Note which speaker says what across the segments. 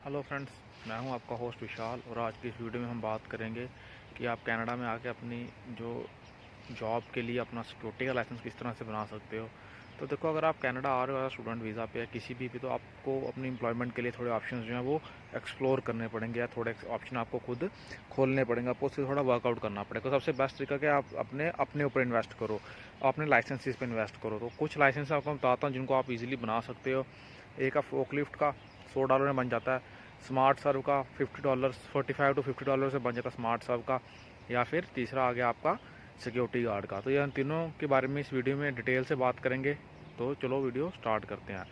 Speaker 1: Hello friends, मैं हूं आपका होस्ट विशाल और आज की इस वीडियो में हम बात करेंगे कि आप कनाडा में आके अपनी जो जॉब के लिए अपना सिक्योरिटी का लाइसेंस किस तरह से बना सकते हो। तो देखो, अगर आप कनाडा आ रहे हो स्टूडेंट वीज़ा पे या किसी भी तो आपको अपनी एम्प्लॉयमेंट के लिए थोड़े ऑप्शंस जो हैं वो एक्सप्लोर करने पड़ेंगे या थोड़े ऑप्शन आपको खुद खोलने पड़ेंगे, आपको उससे थोड़ा वर्कआउट करना पड़ेगा। तो सबसे बेस्ट तरीका क्या, आप अपने ऊपर इन्वेस्ट करो, अपने लाइसेंसेस पे इन्वेस्ट करो। तो कुछ लाइसेंस आपको बताता हूँ जिनको आप इजीली बना सकते हो। एक आप फोकलिफ्ट का $100 में बन जाता है। स्मार्ट सर्व का $50, $45 to $50 से बन जाता है स्मार्ट सर्व का। या फिर तीसरा आ गया आपका सिक्योरिटी गार्ड का। तो ये इन तीनों के बारे में इस वीडियो में डिटेल से बात करेंगे। तो चलो वीडियो स्टार्ट करते हैं।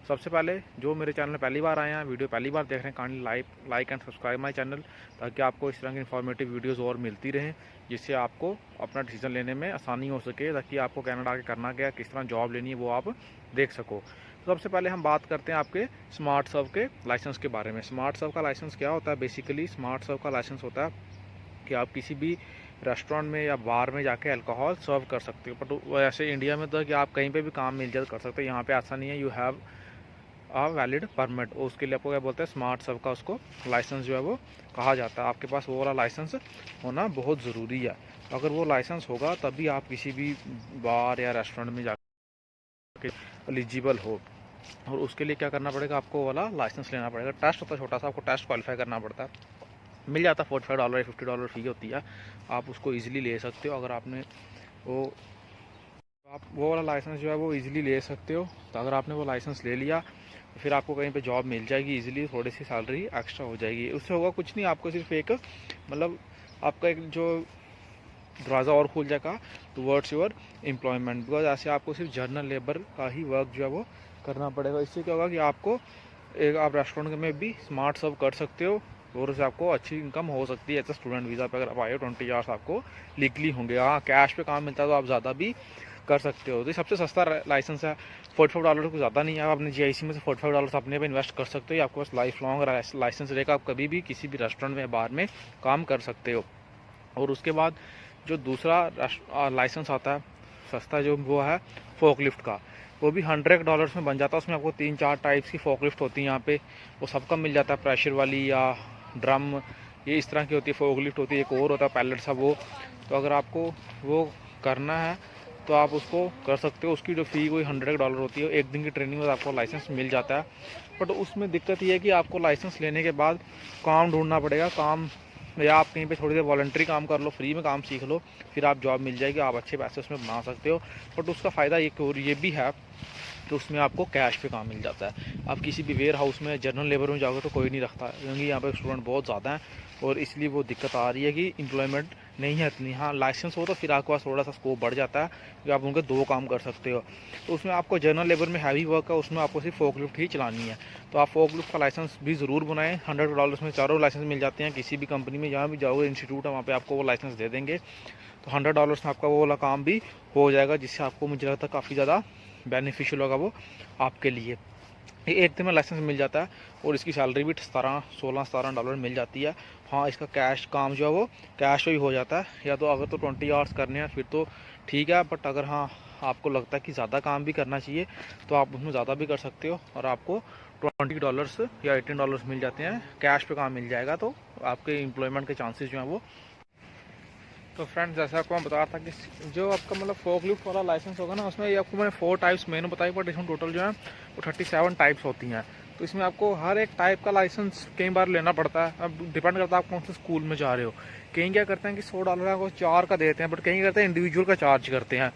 Speaker 1: सबसे पहले जो मेरे चैनल में पहली बार आए हैं, वीडियो पहली बार देख रहे हैं, kindly like and subscribe my channel, ताकि आपको इस तरह की इन्फॉर्मेटिव वीडियोस और मिलती रहें, जिससे आपको अपना डिसीजन लेने में आसानी हो सके, ताकि आपको कनाडा आके करना क्या, किस तरह जॉब लेनी है, वो आप देख सको। तो सबसे पहले हम बात करते हैं आपके स्मार्ट सर्व के लाइसेंस के बारे में। स्मार्ट सर्व का लाइसेंस क्या होता है? बेसिकली स्मार्ट सर्व का लाइसेंस होता है कि आप किसी भी रेस्टोरेंट में या बार में जाके अल्कोहल सर्व कर सकते हो। बट वैसे इंडिया में तो है कि आप कहीं पे भी काम मिल जाए कर सकते हो। यहाँ पे ऐसा नहीं है। You have a valid permit, उसके लिए आपको क्या बोलते हैं, स्मार्ट सर्व का उसको लाइसेंस जो है वो कहा जाता है। आपके पास वो वाला लाइसेंस होना बहुत ज़रूरी है। अगर वो लाइसेंस होगा तभी आप किसी भी बार या रेस्टोरेंट में जाके एलिजिबल हो। और उसके लिए क्या करना पड़ेगा, आपको वाला लाइसेंस लेना पड़ेगा। टेस्ट होता है छोटा सा, आपको टेस्ट क्वालिफाई करना पड़ता है। मिल जाता है $45 या $50 फ़ी होती है। आप उसको इजीली ले सकते हो। अगर आपने वो आप वो वाला लाइसेंस जो है वो इजीली ले सकते हो। तो अगर आपने वो लाइसेंस ले लिया तो फिर आपको कहीं पे जॉब मिल जाएगी इजीली, थोड़ी सी सैलरी एक्स्ट्रा हो जाएगी। उससे होगा कुछ नहीं, आपको सिर्फ एक मतलब आपका एक जो दरवाज़ा और खुल जाएगा टुवर्ड्स योर एम्प्लॉयमेंट। बिकॉज ऐसे आपको सिर्फ जर्नल लेबर का ही वर्क जो है वो करना पड़ेगा। इससे क्या होगा कि आपको एक आप रेस्टोरेंट में भी स्मार्ट सर्व कर सकते हो और उससे आपको अच्छी इनकम हो सकती है। एज स्टूडेंट वीज़ा पे अगर आप आए हो 20 आवर्स आपको लीगली होंगे। हाँ, कैश पे काम मिलता है तो आप ज़्यादा भी कर सकते हो। तो सबसे सस्ता लाइसेंस है, $45 को ज़्यादा नहीं है। आप अपने GIC में से $45 अपने पे इन्वेस्ट कर सकते हो। आपके पास लाइफ लॉन्ग लाइसेंस रहेगा, आप कभी भी किसी भी रेस्टोरेंट में बार में काम कर सकते हो। और उसके बाद जो दूसरा लाइसेंस आता है सस्ता, जो वो है फोकलिफ्ट का, वो भी $100 में बन जाता है। उसमें आपको 3-4 टाइप्स की फोकलिफ्ट होती है यहाँ पे, वो सबका मिल जाता है। प्रेशर वाली या ड्रम, ये इस तरह की होती है फोकलिफ्ट होती है। एक और होता है पैलेट सा वो। तो अगर आपको वो करना है तो आप उसको कर सकते हो। उसकी जो फ़ी कोई $100 होती है। एक दिन की ट्रेनिंग में आपको लाइसेंस मिल जाता है। बट उसमें दिक्कत ये है कि आपको लाइसेंस लेने के बाद काम ढूंढना पड़ेगा। काम या आप कहीं पे थोड़ी देर वॉलंटरी काम कर लो, फ्री में काम सीख लो, फिर आप जॉब मिल जाएगी, आप अच्छे पैसे उसमें बना सकते हो। बट उसका फ़ायदा ये भी है कि उसमें आपको कैश पे काम मिल जाता है। आप किसी भी वेयर हाउस में जनरल लेबर में जाओगे तो कोई नहीं रखता, क्योंकि यहाँ पे स्टूडेंट बहुत ज़्यादा हैं और इसलिए वो दिक्कत आ रही है कि एम्प्लॉयमेंट नहीं है इतनी। हाँ, लाइसेंस हो तो फिर आपके पास थोड़ा सा स्कोप बढ़ जाता है कि आप उनके 2 काम कर सकते हो। तो उसमें आपको जनरल लेबर में हैवी वर्क है, उसमें आपको सिर्फ फोकलिफ्ट ही चलानी है। तो आप फोकलिफ्ट का लाइसेंस भी ज़रूर बनाएं। $100 में चारों लाइसेंस मिल जाते हैं। किसी भी कंपनी में जहाँ भी जाओगे, इंस्टीट्यूट है, वहाँ पर आपको वो लाइसेंस दे देंगे। तो $100 में आपका वो वाला काम भी हो जाएगा, जिससे आपको मुझे लगता है काफ़ी ज़्यादा बेनिफिशियल होगा वो आपके लिए। एक दिन में लाइसेंस मिल जाता है और इसकी सैलरी भी 16-17 डॉलर मिल जाती है। हाँ, इसका कैश काम जो है वो कैश पे ही हो जाता है। या तो अगर तो 20 आवर्स करने हैं फिर तो ठीक है, बट अगर हाँ आपको लगता है कि ज़्यादा काम भी करना चाहिए तो आप उसमें ज़्यादा भी कर सकते हो और आपको $20 या $18 मिल जाते हैं। कैश पे काम मिल जाएगा तो आपके एम्प्लॉयमेंट के चांसेस जो हैं वो। तो फ्रेंड्स, जैसा आपको मैं बता रहा था कि जो आपका मतलब फोकलिफ्ट वाला लाइसेंस होगा ना, उसमें ये आपको मैंने 4 टाइप्स मैंने बताई, बट इसमें टोटल जो है वो 37 टाइप्स होती हैं। तो इसमें आपको हर एक टाइप का लाइसेंस कई बार लेना पड़ता है। अब डिपेंड करता है आप कौन से स्कूल में जा रहे हो। कहीं क्या करते हैं कि $100 को 4 का देते हैं, बट कहीं करते हैं इंडिविजुअल का चार्ज करते हैं।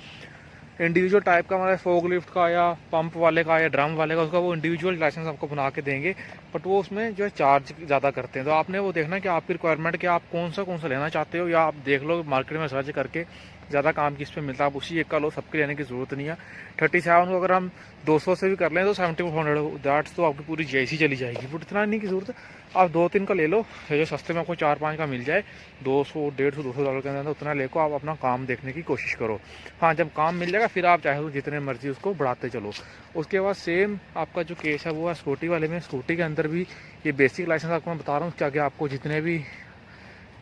Speaker 1: इंडिविजुअल टाइप का मतलब फोकलिफ्ट का या पंप वाले का या ड्रम वाले का, उसका वो इंडिविजुअल लाइसेंस आपको बना के देंगे, बट वो उसमें जो है चार्ज ज़्यादा करते हैं। तो आपने वो देखना कि आपकी रिक्वायरमेंट कि आप कौन सा लेना चाहते हो, या आप देख लो मार्केट में सर्च करके ज़्यादा काम किस पे मिलता है, आप उसी एक का लो, सबके लेने की ज़रूरत नहीं है। 37 को अगर हम 200 से भी कर लें तो 7400 दैट्स तो आपकी पूरी GIC चली जाएगी। बट इतना नहीं की ज़रूरत, आप 2-3 का ले लो, जो सस्ते में आपको 4-5 का मिल जाए, 200, 150, $200 के अंदर, उतना ले को आप अपना काम देखने की कोशिश करो। हाँ, जब काम मिल जाएगा फिर आप चाहे तो जितने मर्जी उसको बढ़ाते चलो। उसके बाद सेम आपका जो केस है वो है स्कूटी वाले में। स्कूटी के अंदर भी ये बेसिक लाइसेंस आपको मैं बता रहा हूँ कि आगे आपको जितने भी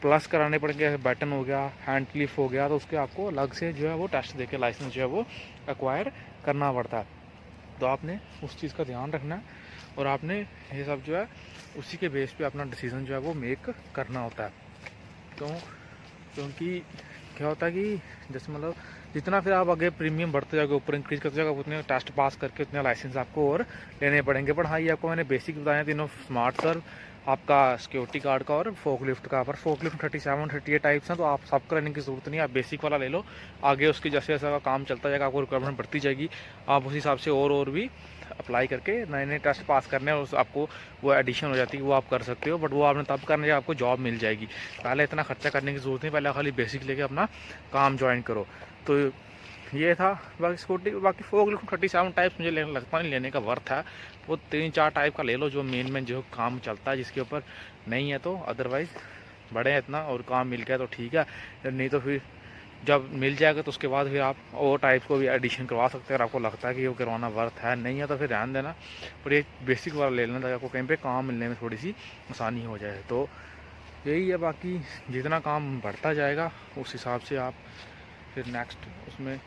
Speaker 1: प्लस कराने पड़ेंगे, बटन हो गया, हैंड क्लिप हो गया, तो उसके आपको अलग से जो है वो टेस्ट देके लाइसेंस जो है वो एक्वायर करना पड़ता है। तो आपने उस चीज़ का ध्यान रखना है। और आपने ये सब जो है उसी के बेस पे अपना डिसीज़न जो है वो मेक करना होता है। क्योंकि क्या होता है कि जैसे मतलब जितना फिर आप आगे प्रीमियम बढ़ते जाओगे, ऊपर इंक्रीज करते जाओगे, उतने टेस्ट पास करके उतने लाइसेंस आपको और लेने पड़ेंगे। बट हाँ, ये आपको मैंने बेसिक बताया तीनों, स्मार्ट सर्व, आपका सिक्योरिटी गार्ड का और फोकलिफ्ट का। पर फोकलिफ्ट 37 38 टाइप्स हैं, तो आप सबका लेने की ज़रूरत नहीं है, आप बेसिक वाला ले लो। आगे उसकी जैसे जैसा काम चलता जाएगा, आपको रिक्वायरमेंट बढ़ती जाएगी, आप उस हिसाब से और भी अप्लाई करके नए नए टेस्ट पास करने हैं, उस आपको वो एडिशन हो जाती है, वो आप कर सकते हो। बट वो आपने तब करना है जब आपको जॉब मिल जाएगी। पहले इतना खर्चा करने की ज़रूरत नहीं, पहले खाली बेसिक लेके अपना काम ज्वाइन करो। तो ये था। बाकी स्कूटी, बाकी फोकलिफ्ट 37 टाइप्स मुझे लगता नहीं लेने का वर्थ है। वो 3-4 टाइप का ले लो जो मेन जो काम चलता है, जिसके ऊपर नहीं है तो अदरवाइज़ बड़े हैं इतना और काम मिल गया तो ठीक है, नहीं तो फिर जब मिल जाएगा तो उसके बाद फिर आप और टाइप्स को भी एडिशन करवा सकते हैं। अगर आपको लगता है कि वो करवाना वर्थ है, नहीं है तो फिर ध्यान देना, पर ये बेसिक वाला ले लेना ताकि आपको कहीं पे काम मिलने में थोड़ी सी आसानी हो जाए। तो यही है। बाकी जितना काम बढ़ता जाएगा उस हिसाब से आप फिर नेक्स्ट उसमें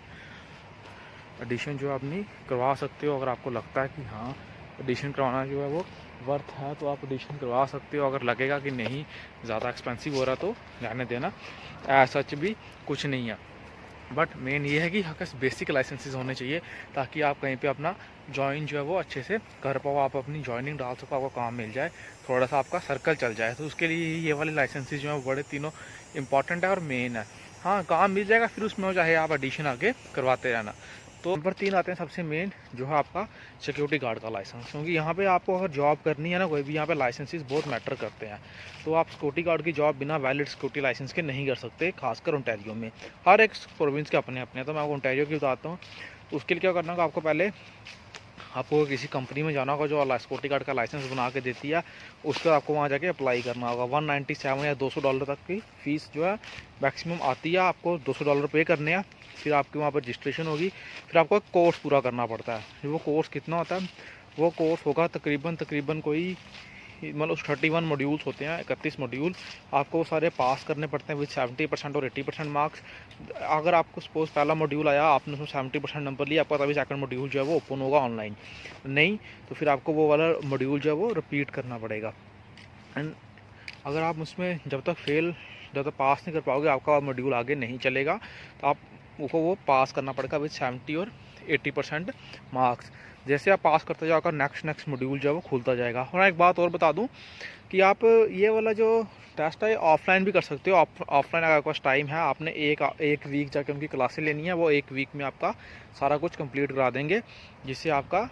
Speaker 1: एडिशन जो अपनी करवा सकते हो। अगर आपको लगता है कि हाँ एडिशन करवाना जो है वो वर्थ है तो आप एडिशन करवा सकते हो। अगर लगेगा कि नहीं ज़्यादा एक्सपेंसिव हो रहा तो रहने देना, ऐसा सच भी कुछ नहीं है। बट मेन ये है कि आपके बेसिक लाइसेंसेस होने चाहिए ताकि आप कहीं पे अपना ज्वाइन जो है वो अच्छे से कर पाओ, आप अपनी ज्वाइनिंग डाल सको, आपको काम मिल जाए, थोड़ा सा आपका सर्कल चल जाए। तो उसके लिए ये वाले लाइसेंसेस जो है बड़े तीनों इंपॉर्टेंट है और मेन है। हाँ, काम मिल जाएगा फिर उसमें चाहे आप एडिशन आगे करवाते रहना। तो नंबर 3 आते हैं सबसे मेन, जो है आपका सिक्योरिटी गार्ड का लाइसेंस। क्योंकि यहाँ पे आपको अगर जॉब करनी है ना कोई भी, यहाँ पे लाइसेंसेस बहुत मैटर करते हैं। तो आप सिक्योरिटी गार्ड की जॉब बिना वैलिड सिक्योरिटी लाइसेंस के नहीं कर सकते, खासकर ओंटारियो में। हर एक प्रोविंस के अपने अपने हैं, तो मैं आपको ओंटारियो की बताता हूँ। तो उसके लिए क्या करना होगा, आपको पहले आपको किसी कंपनी में जाना होगा जो सिक्योरिटी गार्ड का लाइसेंस बना के देती है, उसको आपको वहाँ जाके अप्लाई करना होगा। $197 या $200 तक की फ़ीस जो है मैक्सिमम आती है, आपको $200 पे करने हैं। फिर आपके वहाँ पर रजिस्ट्रेशन होगी, फिर आपको एक कोर्स पूरा करना पड़ता है। वो कोर्स कितना होता है, वो कोर्स होगा तकरीबन कोई मतलब 31 मॉड्यूल्स होते हैं, 31 मॉड्यूल आपको वो सारे पास करने पड़ते हैं विद 70% और 80% मार्क्स। अगर आपको सपोज पहला मॉड्यूल आया, आपने उसमें 70% नंबर लिया, आपका तभी सेकंड मॉड्यूल जो है वो ओपन होगा ऑनलाइन, नहीं तो फिर आपको वो वाला मॉड्यूल जो है वो रिपीट करना पड़ेगा। एंड अगर आप उसमें जब तक पास नहीं कर पाओगे, आपका मॉड्यूल आगे नहीं चलेगा। तो आपको वो पास करना पड़ेगा विद 70 और 80% मार्क्स। जैसे आप पास करते जाओगे नेक्स्ट मॉड्यूल जो है वो खुलता जाएगा। और एक बात और बता दूं कि आप ये वाला जो टेस्ट है ऑफलाइन भी कर सकते हो। ऑफलाइन अगर आपके पास टाइम है, आपने एक वीक जाके उनकी क्लासेस लेनी है, वो एक वीक में आपका सारा कुछ कंप्लीट करा देंगे, जिससे आपका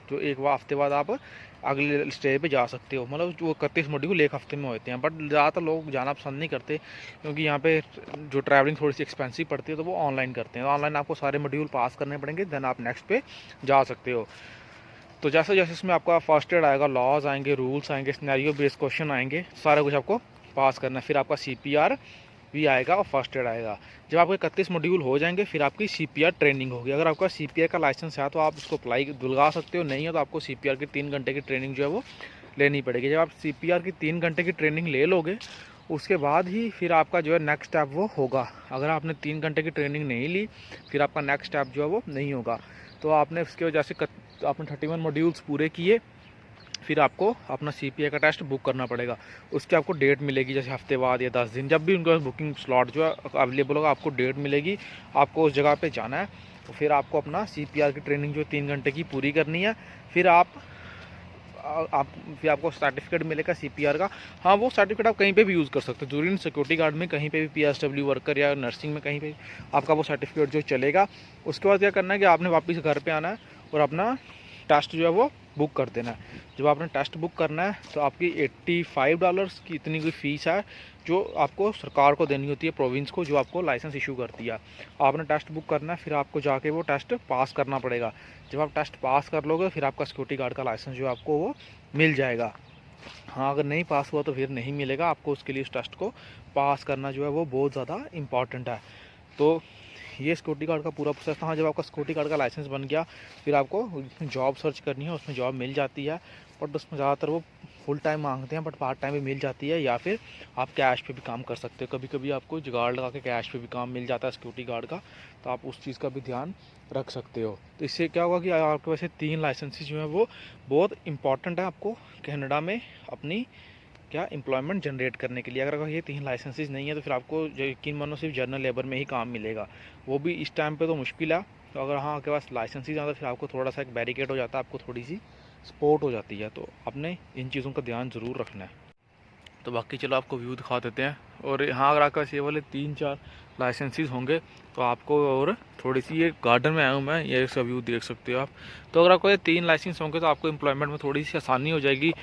Speaker 1: जो एक हफ्ते बाद आप अगले स्टेज पे जा सकते हो। मतलब वो 31 मॉड्यूल एक हफ्ते में होते हैं, बट ज़्यादातर लोग जाना पसंद नहीं करते क्योंकि यहाँ पे जो ट्रैवलिंग थोड़ी सी एक्सपेंसिव पड़ती है, तो वो ऑनलाइन करते हैं। तो ऑनलाइन आपको सारे मॉड्यूल पास करने पड़ेंगे, देन आप नेक्स्ट पे जा सकते हो। तो जैसे जैसे इसमें आपका फर्स्ट एड आएगा, लॉज आएंगे, रूल्स आएंगे, सिनेरियो बेस्ड क्वेश्चन आएंगे, सारा कुछ आपको पास करना है। फिर आपका CPR भी आएगा और फर्स्ट एड आएगा। जब आपके 31 मॉड्यूल हो जाएंगे फिर आपकी CPR ट्रेनिंग होगी। अगर आपका CPR का लाइसेंस है तो आप उसको अप्लाई दिलवा सकते हो, नहीं है तो आपको CPR की 3 घंटे की ट्रेनिंग जो है वो लेनी पड़ेगी। जब आप CPR की 3 घंटे की ट्रेनिंग ले लोगे, उसके बाद ही फिर आपका जो है नेक्स्ट स्टेप वो होगा। अगर आपने 3 घंटे की ट्रेनिंग नहीं ली, फिर आपका नेक्स्ट स्टेप जो है वो नहीं होगा। तो आपने उसके वजह से आपने 31 मॉड्यूल्स पूरे किए, फिर आपको अपना CPI का टेस्ट बुक करना पड़ेगा। उसकी आपको डेट मिलेगी, जैसे हफ्ते बाद या 10 दिन, जब भी उनका बुकिंग स्लॉट जो है अवेलेबल होगा, आपको डेट मिलेगी, आपको उस जगह पे जाना है। तो फिर आपको अपना CPR की ट्रेनिंग जो 3 घंटे की पूरी करनी है। फिर फिर आपको सर्टिफिकेट मिलेगा CPR का। हाँ, वो सर्टिफिकेट आप कहीं पे भी यूज़ कर सकते हो, जरूरी नहीं सिक्योरिटी गार्ड में, कहीं पे भी PSW वर्कर या नर्सिंग में कहीं पे आपका वो सर्टिफिकेट जो चलेगा। उसके बाद क्या करना है कि आपने वापस घर पे आना है और अपना टेस्ट जो है वो बुक कर देना है। जब आपने टेस्ट बुक करना है तो आपकी $85 की इतनी कोई फ़ीस है जो आपको सरकार को देनी होती है, प्रोविंस को, जो आपको लाइसेंस इशू करती है। आपने टेस्ट बुक करना है, फिर आपको जाके वो टेस्ट पास करना पड़ेगा। जब आप टेस्ट पास कर लोगे फिर आपका सिक्योरिटी गार्ड का लाइसेंस जो आपको वो मिल जाएगा। हाँ, अगर नहीं पास हुआ तो फिर नहीं मिलेगा आपको। उसके लिए उस टेस्ट को पास करना जो है वो बहुत ज़्यादा इम्पॉर्टेंट है। तो ये सिक्योरिटी गार्ड का पूरा प्रोसेस था। हाँ, जब आपका सिक्योरिटी गार्ड का लाइसेंस बन गया फिर आपको जॉब सर्च करनी है, उसमें जॉब मिल जाती है। बट उसमें ज़्यादातर वो फुल टाइम मांगते हैं, बट पार्ट टाइम भी मिल जाती है, या फिर आप कैश पे भी काम कर सकते हो। कभी कभी आपको जुगाड़ लगा के कैश पे भी काम मिल जाता है सिक्योरिटी गार्ड का, तो आप उस चीज़ का भी ध्यान रख सकते हो। तो इससे क्या होगा कि आपके वैसे 3 लाइसेंसेस जो है वो बहुत इंपॉर्टेंट है आपको कनाडा में अपनी क्या एम्प्लॉयमेंट जनरेट करने के लिए। अगर ये 3 लाइसेंसेस नहीं है तो फिर आपको यकीन मानो सिर्फ जनरल लेबर में ही काम मिलेगा, वो भी इस टाइम पे तो मुश्किल है। तो अगर हाँ आपके पास लाइसेंसेस है तो फिर आपको थोड़ा सा एक बैरिकेड हो जाता है, आपको थोड़ी सी सपोर्ट हो जाती है। तो आपने इन चीज़ों का ध्यान ज़रूर रखना है। तो बाकी चलो आपको व्यू दिखा देते हैं। और यहाँ अगर आपके पास ये वाले 3-4 लाइसेंसेस होंगे तो आपको, और थोड़ी सी ये गार्डन में आया हूँ मैं, ये इसका व्यू देख सकते हो आप। तो अगर आपको ये 3 लाइसेंस होंगे तो आपको एम्प्लॉयमेंट में थोड़ी सी आसानी हो जाएगी।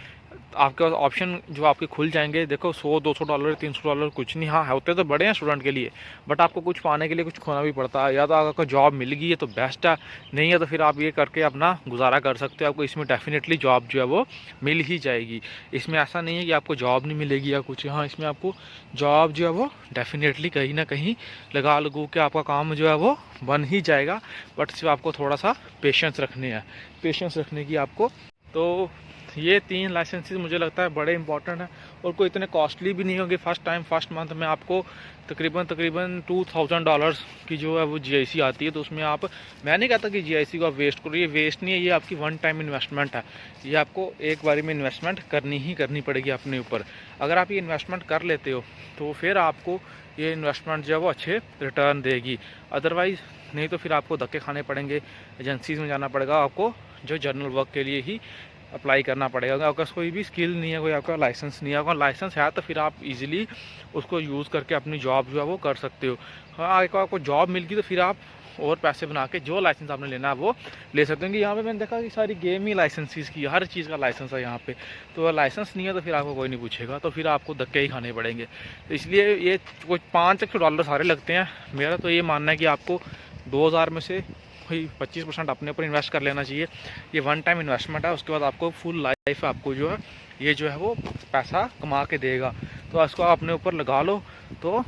Speaker 1: आपके पास ऑप्शन जो आपके खुल जाएंगे। देखो $100-200 $300 कुछ नहीं, हाँ होते तो बड़े हैं स्टूडेंट के लिए, बट आपको कुछ पाने के लिए कुछ खोना भी पड़ता है। या तो आपको जॉब मिल गई है तो बेस्ट है, नहीं है तो फिर आप ये करके अपना गुजारा कर सकते हो। आपको इसमें डेफिनेटली जॉब जो है वो मिल ही जाएगी। इसमें ऐसा नहीं है कि आपको जॉब नहीं मिलेगी या कुछ, हाँ इसमें आपको जॉब जो है वो डेफिनेटली कहीं ना कहीं लगा लगू के आपका काम जो है वो बन ही जाएगा। बट सिर्फ आपको थोड़ा सा पेशेंस रखने हैं, पेशेंस रखने की आपको। तो ये 3 लाइसेंसेस मुझे लगता है बड़े इंपॉर्टेंट हैं, और कोई इतने कॉस्टली भी नहीं होंगे। फर्स्ट मंथ में आपको तकरीबन $2000 की जो है वो GIC आती है। तो उसमें आप, मैं नहीं कहता कि GIC को आप वेस्ट करो, ये वेस्ट नहीं है, ये आपकी वन टाइम इन्वेस्टमेंट है। ये आपको एक बारी में इन्वेस्टमेंट करनी ही करनी पड़ेगी अपने ऊपर। अगर आप ये इन्वेस्टमेंट कर लेते हो तो फिर आपको ये इन्वेस्टमेंट जो है वो अच्छे रिटर्न देगी। अदरवाइज़ नहीं तो फिर आपको धक्के खाने पड़ेंगे, एजेंसीज़ में जाना पड़ेगा आपको, जो जनरल वर्क के लिए ही अप्लाई करना पड़ेगा। अगर आपका कोई भी स्किल नहीं है, कोई आपका लाइसेंस नहीं है, अगर लाइसेंस है तो फिर आप इजीली उसको यूज़ करके अपनी जॉब जो है वो कर सकते हो। हाँ एक आपको जॉब मिल गई तो फिर आप और पैसे बना के जो लाइसेंस आपने लेना है वो ले सकते हो। कि यहाँ पे मैंने देखा कि सारी गेम ही लाइसेंसेस की, हर चीज़ का लाइसेंस है यहाँ पे। तो लाइसेंस नहीं है तो फिर आपको कोई नहीं पूछेगा, तो फिर आपको धक्के ही खाने पड़ेंगे। तो इसलिए ये कुछ $500 सारे लगते हैं। मेरा तो ये मानना है कि आपको 2000 में से कोई 25% अपने ऊपर इन्वेस्ट कर लेना चाहिए। ये वन टाइम इन्वेस्टमेंट है, उसके बाद आपको फुल लाइफ आपको जो है ये जो है वो पैसा कमा के देगा। तो इसको आप अपने ऊपर लगा लो तो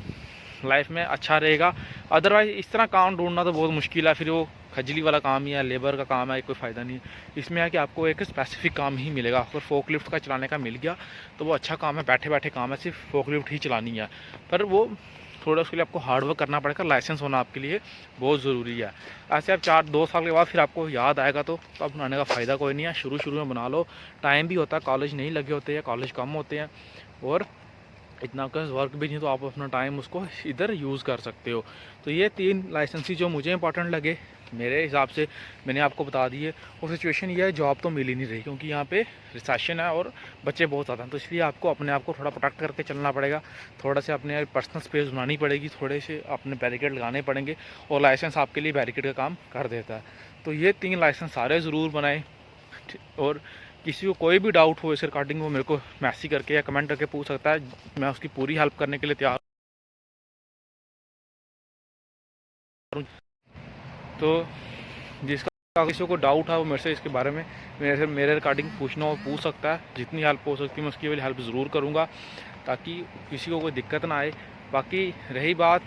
Speaker 1: लाइफ में अच्छा रहेगा। अदरवाइज़ इस तरह काम ढूंढना तो बहुत मुश्किल है, फिर वो खजली वाला काम ही है, लेबर का काम है, कोई फ़ायदा नहीं है। इसमें है कि आपको एक स्पेसिफिक काम ही मिलेगा। अगर फोकलिफ्ट का चलाने का मिल गया तो वो अच्छा काम है, बैठे बैठे काम है, सिर्फ फोकलिफ्ट ही चलानी है। पर वो थोड़ा उसके लिए आपको हार्डवर्क करना पड़ेगा, लाइसेंस होना आपके लिए बहुत ज़रूरी है। ऐसे आप 2 साल के बाद फिर आपको याद आएगा तो अब बनाने का फ़ायदा कोई नहीं है। शुरू में बना लो, टाइम भी होता है, कॉलेज नहीं लगे होते हैं, कॉलेज कम होते हैं, और इतना का वर्क भी नहीं, तो आप अपना टाइम उसको इधर यूज़ कर सकते हो। तो ये 3 लाइसेंसी जो मुझे इंपॉर्टेंट लगे मेरे हिसाब से मैंने आपको बता दी है। और सिचुएशन ये है, जॉब तो मिल ही नहीं रही क्योंकि यहाँ पे रिसेशन है और बच्चे बहुत ज़्यादा हैं। तो इसलिए आपको अपने आप को थोड़ा प्रोटेक्ट करके चलना पड़ेगा, थोड़ा से अपने पर्सनल स्पेस बनानी पड़ेगी, थोड़े से अपने बैरिकेड लगाने पड़ेंगे, और लाइसेंस आपके लिए बैरिकेड का काम कर देता है। तो ये 3 लाइसेंस सारे ज़रूर बनाएँ। और किसी को कोई भी डाउट हो इस रिकॉर्डिंग, वो मेरे को मैसेज करके या कमेंट करके पूछ सकता है, मैं उसकी पूरी हेल्प करने के लिए तैयार हूँ। तो जिसका किसी को डाउट है वो मेरे से इसके बारे में मेरे रिकॉर्डिंग पूछना हो पूछ सकता है। जितनी हेल्प हो सकती है मैं उसकी वाली हेल्प ज़रूर करूँगा, ताकि किसी को कोई दिक्कत ना आए। बाकी रही बात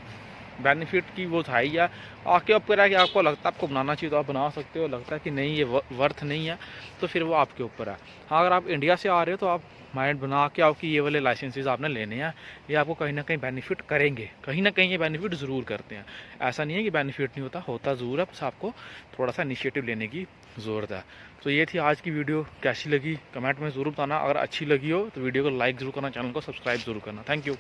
Speaker 1: बेनिफिट की, वो था ही है, आपके ऊपर है कि आपको लगता है आपको बनाना चाहिए तो आप बना सकते हो, लगता है कि नहीं ये वर्थ नहीं है तो फिर वो आपके ऊपर है। हाँ अगर आप इंडिया से आ रहे हो तो आप माइंड बना के आओ कि ये वाले लाइसेंसेस आपने लेने हैं, ये आपको कहीं ना कहीं बेनिफिट करेंगे, कहीं ना कहीं ये बेनिफिट ज़रूर करते हैं। ऐसा नहीं है कि बेनिफिट नहीं होता, होता ज़रूर है, बस आपको थोड़ा सा इनिशिएटिव लेने की ज़रूरत है। तो ये थी आज की वीडियो, कैसी लगी कमेंट में ज़रूर बताना। अगर अच्छी लगी हो तो वीडियो को लाइक ज़रूर करना, चैनल को सब्सक्राइब ज़रूर करना। Thank you.